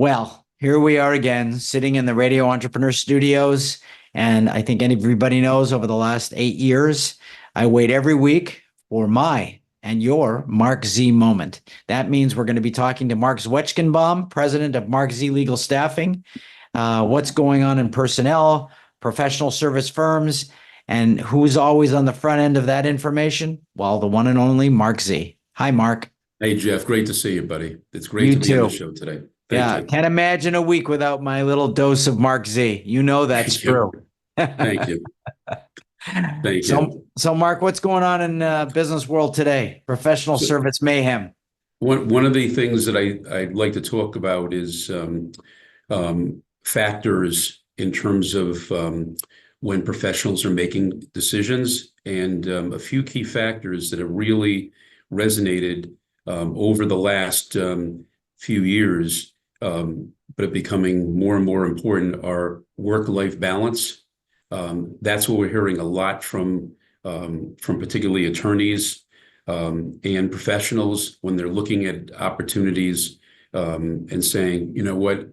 Well, here we are again, sitting in the Radio Entrepreneur Studios. And I think everybody knows over the last 8 years, I wait every week for my and your Marc Z Moment. That means we're going to be talking to Marc Zwetschgenbaum, president of Marc Z Legal Staffing, what's going on in personnel, professional service firms, and who's always on the front end of that information? Well, the one and only Marc Z. Hi, Marc. Hey, Jeff. Great to see you, buddy. It's great You to be on the too. show today. Thank Yeah, you. can't imagine a week without my little dose of Marc Z. You know that's Thank you. true. Thank you. Thank So, you. so Marc, what's going on in business world today? Professional So service mayhem. one of the things that I'd like to talk about is factors in terms of when professionals are making decisions, and a few key factors that have really resonated over the last few years, but are becoming more and more important are work-life balance. That's what we're hearing a lot from particularly attorneys and professionals when they're looking at opportunities and saying, you know what,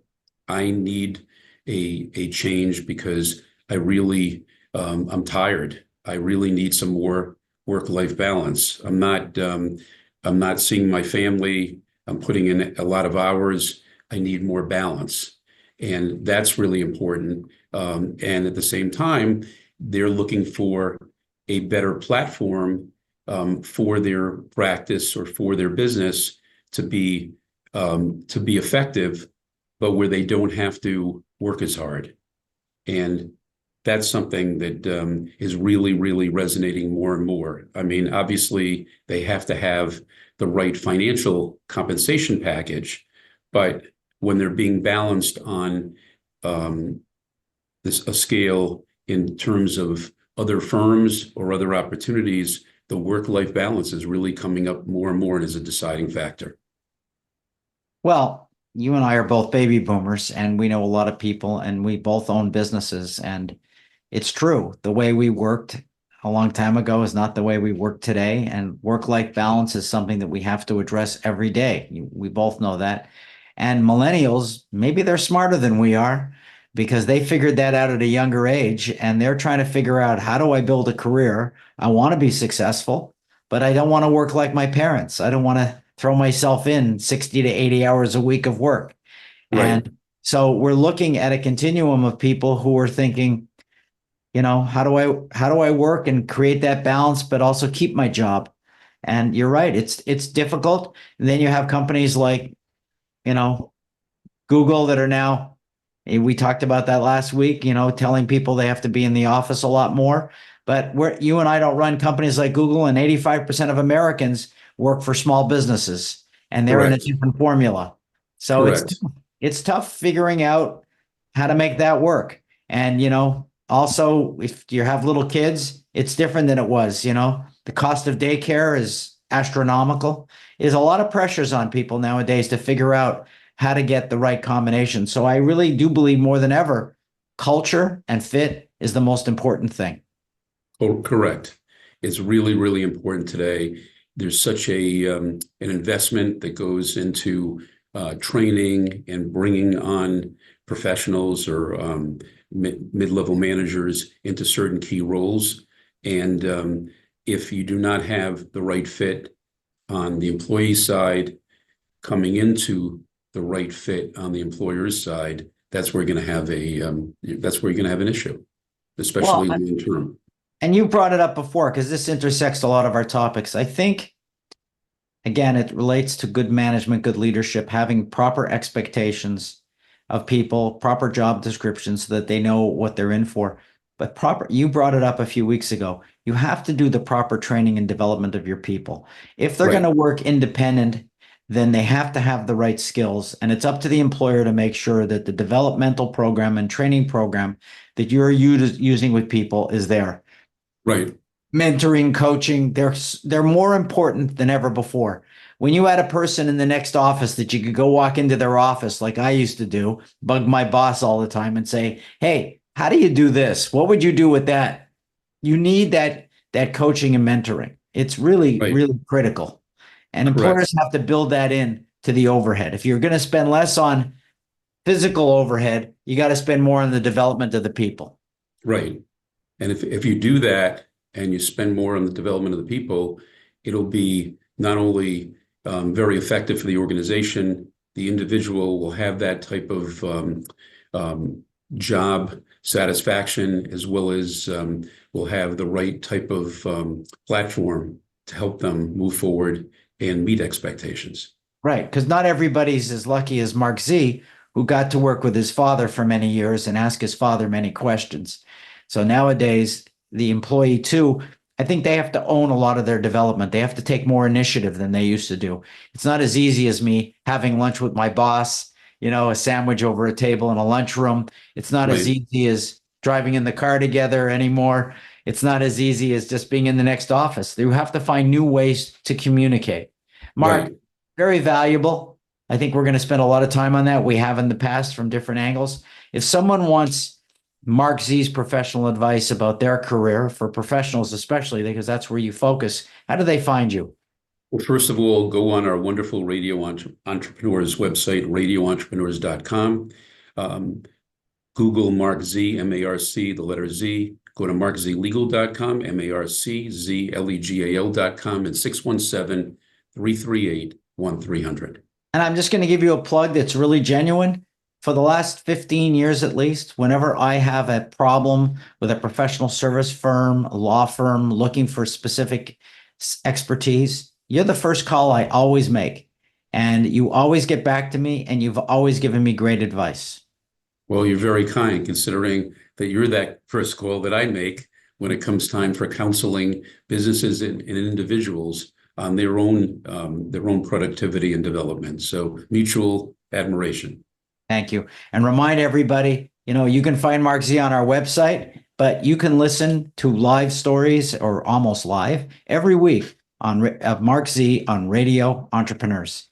I need a change because I really I'm tired. I really need some more work-life balance. I'm not seeing my family. I'm putting in a lot of hours. I need more balance. And that's really important. And at the same time, they're looking for a better platform for their practice or for their business to be effective, but where they don't have to work as hard. And that's something that is really, really resonating more and more. I mean, obviously, they have to have the right financial compensation package, but when they're being balanced on a scale in terms of other firms or other opportunities, the work-life balance is really coming up more and more and is a deciding factor. Well, you and I are both baby boomers, and we know a lot of people, and we both own businesses. And it's true. The way we worked a long time ago is not the way we work today. And work-life balance is something that we have to address every day. We both know that. And millennials, maybe they're smarter than we are because they figured that out at a younger age. And they're trying to figure out, how do I build a career? I want to be successful, but I don't want to work like my parents. I don't want to throw myself in 60 to 80 hours a week of work. Right. And so we're looking at a continuum of people who are thinking, how do I work and create that balance, but also keep my job? And you're right, it's difficult. And then you have companies like, Google that are now, we talked about that last week, telling people they have to be in the office a lot more. But you and I don't run companies like Google, and 85% of Americans work for small businesses, and they're in a Correct. different formula. So Correct. it's tough figuring out how to make that work. And, also, if you have little kids, it's different than it was. The cost of daycare is astronomical. There's a lot of pressures on people nowadays to figure out how to get the right combination. So I really do believe more than ever, culture and fit is the most important thing. Oh, correct. It's really, really important today. There's such an investment that goes into training and bringing on professionals or mid-level managers into certain key roles. And if you do not have the right fit on the employee side coming into the right fit on the employer's side, that's where you're going to have an issue, especially Well, long term. and you brought it up before because this intersects a lot of our topics. I think, again, it relates to good management, good leadership, having proper expectations of people, proper job descriptions so that they know what they're in for. But you brought it up a few weeks ago. You have to do the proper training and development of your people. If they're going to work independent, then they have to have the right skills. And it's up to the employer to make sure that the developmental program and training program that you're using with people is there. Right. Mentoring, coaching, they're more important than ever before. When you had a person in the next office that you could go walk into their office like I used to do, bug my boss all the time and say, hey, how do you do this? What would you do with that? You need that coaching and mentoring. It's really, Right. really critical. And Correct. employers have to build that in to the overhead. If you're going to spend less on physical overhead. You got to spend more on the development of the people. Right. And if you do that and you spend more on the development of the people, it'll be not only very effective for the organization, the individual will have that type of job satisfaction, as well as will have the right type of platform to help them move forward and meet expectations. Right. Because not everybody's as lucky as Mark Z, who got to work with his father for many years and ask his father many questions. So nowadays, the employee too, I think they have to own a lot of their development. They have to take more initiative than they used to do. It's not as easy as me having lunch with my boss, a sandwich over a table in a lunchroom. It's not as Right, easy as driving in the car together anymore. It's not as easy as just being in the next office. You have to find new ways to communicate. Mark, right. very valuable. I think we're going to spend a lot of time on that. We have in the past from different angles. If someone wants Mark Z's professional advice about their career, for professionals especially, because that's where you focus, how do they find you? Well, first of all, go on our wonderful entrepreneurs website, radioentrepreneurs.com. Google Marc Z, M-A-R-C, the letter Z. Go to marczlegal.com, MARCZLEGAL.com, and 617-338-1300. And I'm just going to give you a plug that's really genuine. For the last 15 years at least, whenever I have a problem with a professional service firm, a law firm looking for specific expertise, you're the first call I always make. And you always get back to me, and you've always given me great advice. Well, you're very kind, considering that you're that first call that I make when it comes time for counseling businesses and individuals on their own productivity and development. So mutual admiration. Thank you. And remind everybody, you can find Mark Z on our website, but you can listen to live stories or almost live every week of Mark Z on Radio Entrepreneurs.